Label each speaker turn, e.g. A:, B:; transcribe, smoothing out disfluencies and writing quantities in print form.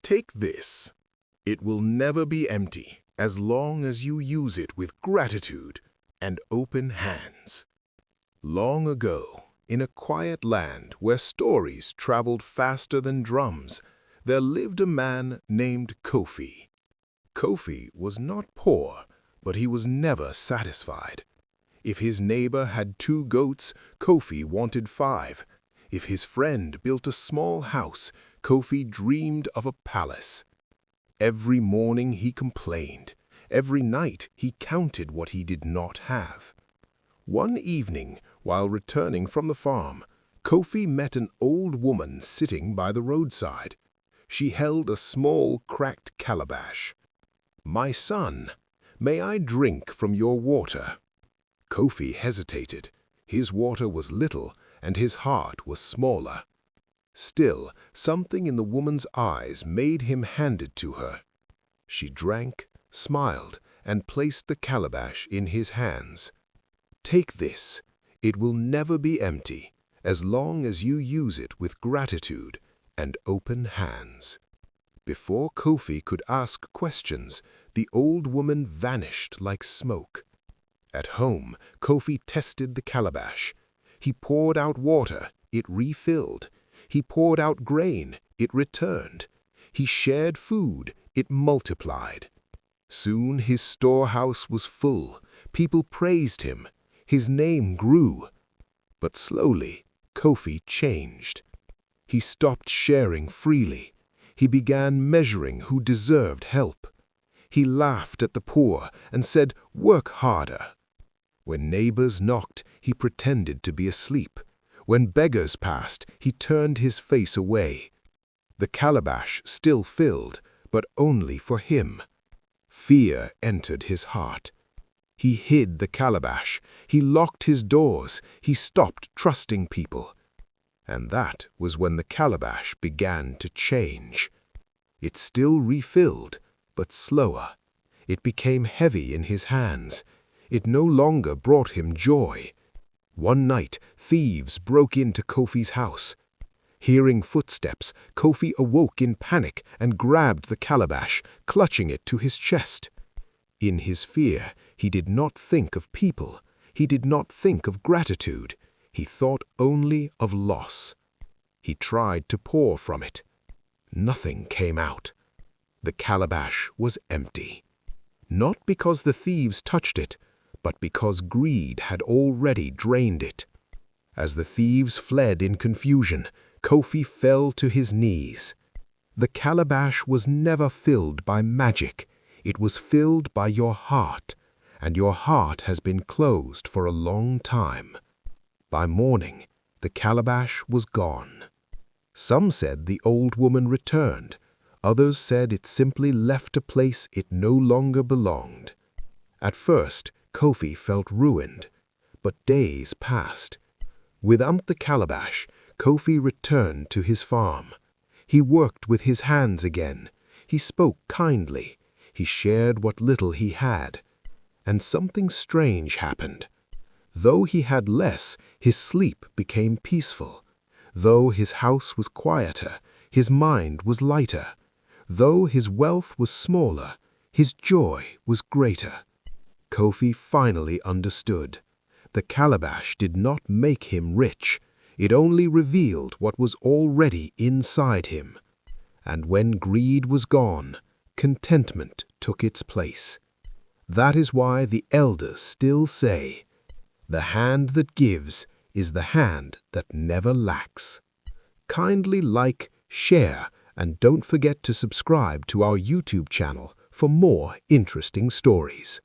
A: Take this. It will never be empty as long as you use it with gratitude and open hands. Long ago, in a quiet land where stories traveled faster than drums, there lived a man named Kofi. Kofi was not poor, but he was never satisfied. If his neighbor had 2 goats, Kofi wanted 5. If his friend built a small house, Kofi dreamed of a palace. Every morning he complained. Every night he counted what he did not have. One evening, while returning from the farm, Kofi met an old woman sitting by the roadside. She held a small, cracked calabash. "My son, may I drink from your water?" Kofi hesitated. His water was little, and his heart was smaller. Still, something in the woman's eyes made him hand it to her. She drank, smiled, and placed the calabash in his hands. "Take this. It will never be empty, as long as you use it with gratitude and open hands." Before Kofi could ask questions, the old woman vanished like smoke. At home, Kofi tested the calabash. He poured out water, it refilled. He poured out grain, it returned. He shared food, it multiplied. Soon his storehouse was full. People praised him. His name grew. But slowly, Kofi changed. He stopped sharing freely. He began measuring who deserved help. He laughed at the poor and said, "Work harder." When neighbors knocked, he pretended to be asleep. When beggars passed, he turned his face away. The calabash still filled, but only for him. Fear entered his heart. He hid the calabash. He locked his doors. He stopped trusting people. And that was when the calabash began to change. It still refilled, but slower. It became heavy in his hands. It no longer brought him joy. One night, thieves broke into Kofi's house. Hearing footsteps, Kofi awoke in panic and grabbed the calabash, clutching it to his chest. In his fear, he did not think of people. He did not think of gratitude. He thought only of loss. He tried to pour from it. Nothing came out. The calabash was empty. Not because the thieves touched it, but because greed had already drained it. As the thieves fled in confusion, Kofi fell to his knees. The calabash was never filled by magic. It was filled by your heart, and your heart has been closed for a long time. By morning, the calabash was gone. Some said the old woman returned. Others said it simply left a place it no longer belonged. At first, Kofi felt ruined, but days passed. Without the calabash, Kofi returned to his farm. He worked with his hands again. He spoke kindly. He shared what little he had. And something strange happened. Though he had less, his sleep became peaceful. Though his house was quieter, his mind was lighter. Though his wealth was smaller, his joy was greater. Kofi finally understood. The calabash did not make him rich. It only revealed what was already inside him. And when greed was gone, contentment took its place. That is why the elders still say, "The hand that gives is the hand that never lacks." Kindly like, share, and don't forget to subscribe to our YouTube channel for more interesting stories.